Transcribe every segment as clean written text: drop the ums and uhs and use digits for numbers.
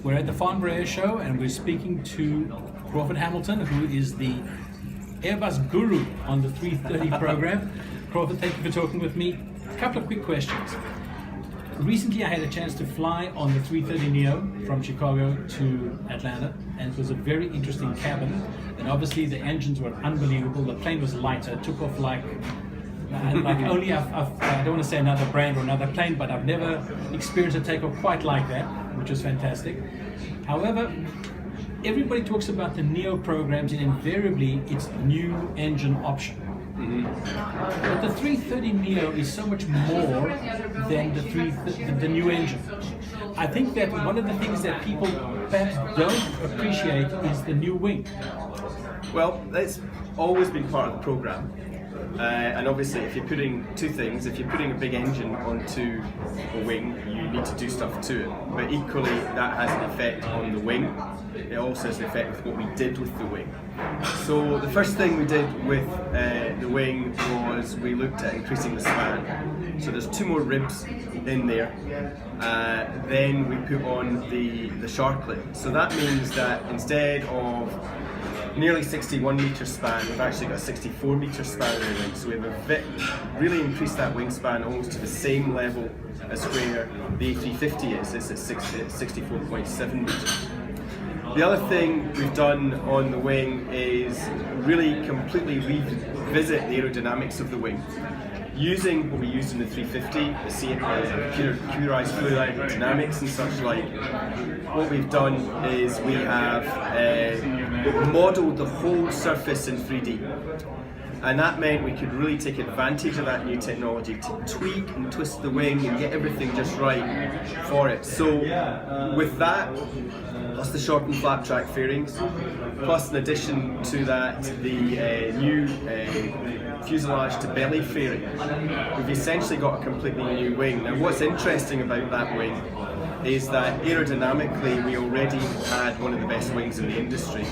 We're at the Farnborough Air Show and we're speaking to Crawford Hamilton, who is the Airbus guru on the 330 program. Crawford, thank you for talking with me. A couple of quick questions. Recently I had a chance to fly on the 330neo from Chicago to Atlanta, and it was a very interesting cabin, and obviously the engines were unbelievable. The plane was lighter, took off like only I don't want to say another brand or another plane, but I've never experienced a takeoff quite like that, which was fantastic. However, everybody talks about the Neo programs and invariably it's new engine option. But the 330 Neo is so much more than the new engine. I think that one of the things that people perhaps don't appreciate is the new wing. Well, that's always been part of the program. And obviously, if you're putting two things, if you're putting a big engine onto a wing, you need to do stuff to it. But equally, that has an effect on the wing. It also has an effect with what we did with the wing. So the first thing we did with the wing was we looked at increasing the span. So there's 2 more ribs in there. Then we put on the sharklet. So that means that instead of nearly 61 metre span, we've actually got a 64 metre span in the wing. So we've really increased that wingspan almost to the same level as where the A350 is. It's at 64.7 metres. The other thing we've done on the wing is really completely revisit the aerodynamics of the wing. Using what we used in the 350, the computerized fluid aerodynamics and such like, what we've done is we have modelled the whole surface in 3D. And that meant we could really take advantage of that new technology to tweak and twist the wing and get everything just right for it. So with that, plus the shortened flat track fairings, plus in addition to that the new fuselage to belly fairing, we've essentially got a completely new wing. Now what's interesting about that wing is that aerodynamically we already had one of the best wings in the industry.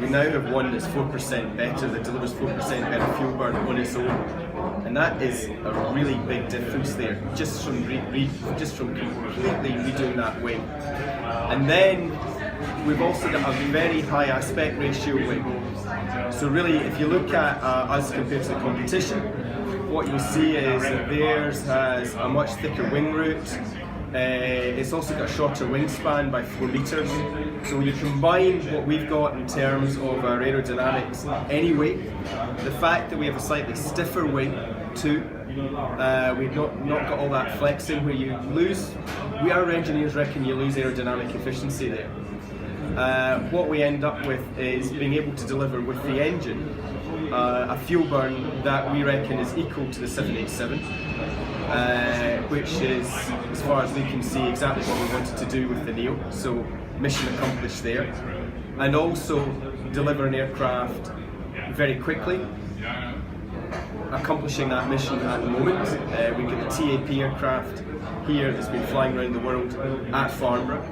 We now have one that's 4% better, that delivers 4% better fuel burn on its own. And that is a really big difference there, just from completely redoing that wing. And then we've also got a very high aspect ratio wing. So really, if you look at us compared to the competition, what you'll see is that theirs has a much thicker wing root. It's also got a shorter wingspan by 4 metres. So when you combine what we've got in terms of our aerodynamics anyway, the fact that we have a slightly stiffer wing too, we've not got all that flexing where you lose, our engineers reckon you lose aerodynamic efficiency there. What we end up with is being able to deliver with the engine a fuel burn that we reckon is equal to the 787, which is, as far as we can see, exactly what we wanted to do with the Neo. So mission accomplished there, and also deliver an aircraft very quickly, accomplishing that mission at the moment. We've got the TAP aircraft here that's been flying around the world at Farnborough,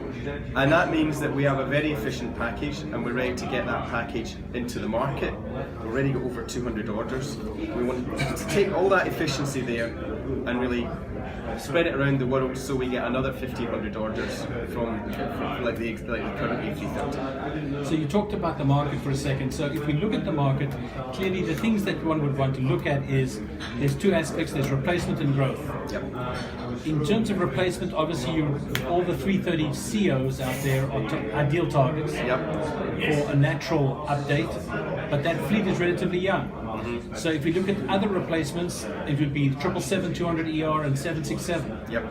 and that means that we have a very efficient package and we're ready to get that package into the market. We've already got over 200 orders. We want to take all that efficiency there and really spread it around the world so we get another 1,500 orders from like the current A330. So you talked about the market for a second. So if we look at the market, clearly the things that one would want to look at is there's 2 aspects. There's replacement and growth. Yep. In terms of replacement, obviously all the 330 COs out there are ideal targets for a natural update, but that fleet is relatively young. So if we look at other replacements, it would be 777-200ER and 767. Yep.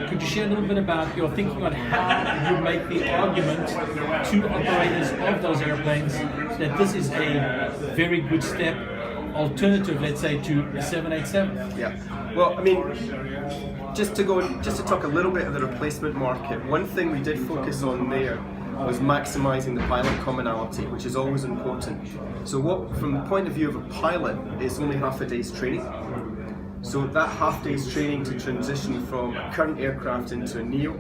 Could you share a little bit about your thinking on how you make the argument to operators of those airplanes that this is a very good step, alternative, let's say, to the 787? Yeah. Well, I mean, just to talk a little bit of the replacement market, one thing we did focus on there was maximising the pilot commonality, which is always important. So from the point of view of a pilot, it's only half a day's training. So that half day's training to transition from a current aircraft into a Neo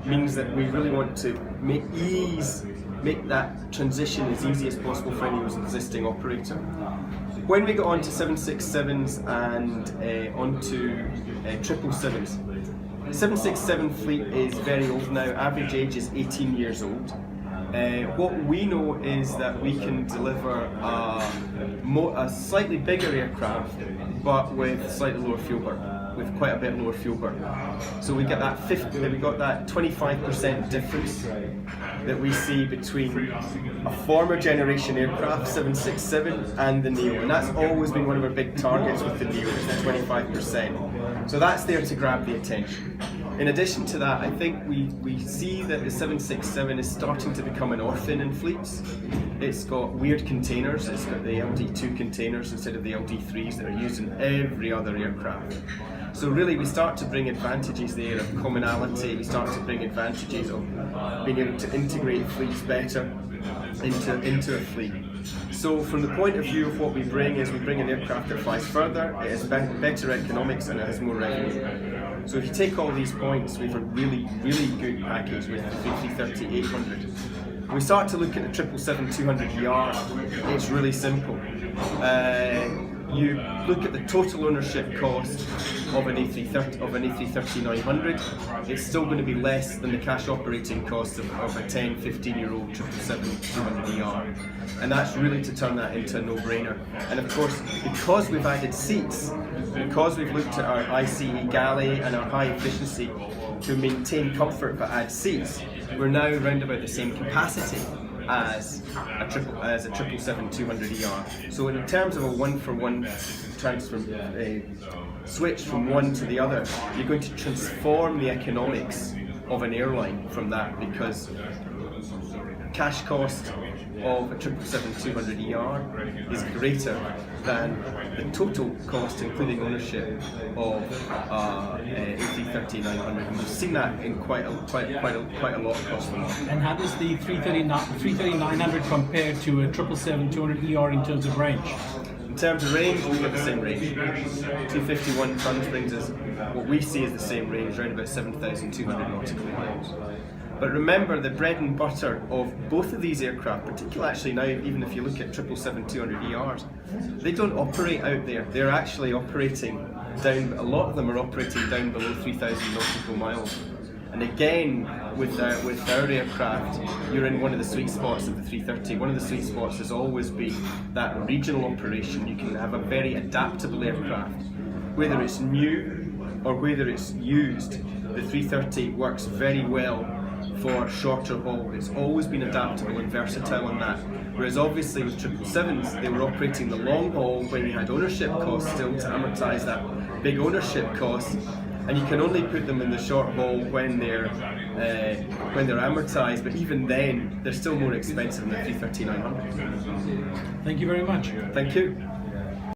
means that we really want to make that transition as easy as possible for any existing operator. When we got onto 767s and onto 777s, 767 fleet is very old now. Average age is 18 years old. What we know is that we can deliver a slightly bigger aircraft, but with slightly lower fuel burn, with quite a bit lower fuel burn. So we get that 25% difference that we see between a former generation aircraft, 767, and the Neo, and that's always been one of our big targets with the Neo, is the 25%. So that's there to grab the attention. In addition to that, I think we see that the 767 is starting to become an orphan in fleets. It's got weird containers, it's got the LD2 containers instead of the LD3s that are used in every other aircraft. So really we start to bring advantages there of commonality, we start to bring advantages of being able to integrate fleets better into a fleet. So from the point of view of what we bring is we bring an aircraft that flies further, it has better economics and it has more revenue. So if you take all these points, we have a really, really good package with the 330-800. When we start to look at the 777-200ER, it's really simple. You look at the total ownership cost of an A330-900, it's still going to be less than the cash operating cost of a 10, 15-year-old 777-200ER. And that's really to turn that into a no-brainer. And of course, because we've added seats, because we've looked at our ICE galley and our high efficiency to maintain comfort but add seats, we're now around about the same capacity as a 777-200ER. So in terms of a one-for-one switch from one to the other, you're going to transform the economics of an airline from that, because cash cost of a 777-200ER is greater than the total cost, including ownership, of A330-900. And we've seen that in quite a lot across the market. And how does the 330-900 compare to a 777-200ER in terms of range? In terms of range, we've got the same range. 251 tons brings us what we see as the same range, around about 7,200 nautical miles. But remember, the bread and butter of both of these aircraft, particularly actually now, even if you look at 777-200ERs, they don't operate out there. They're actually operating down, a lot of them are operating down below 3,000 nautical miles. And again, with our aircraft, you're in one of the sweet spots of the 330. One of the sweet spots has always been that regional operation. You can have a very adaptable aircraft. Whether it's new or whether it's used, the 330 works very well for shorter haul. It's always been adaptable and versatile on that. Whereas obviously with 777s, they were operating the long haul when you had ownership costs still to amortise that big ownership cost. And you can only put them in the short haul when they're amortised, but even then, they're still more expensive than the 330-900. Thank you very much. Thank you.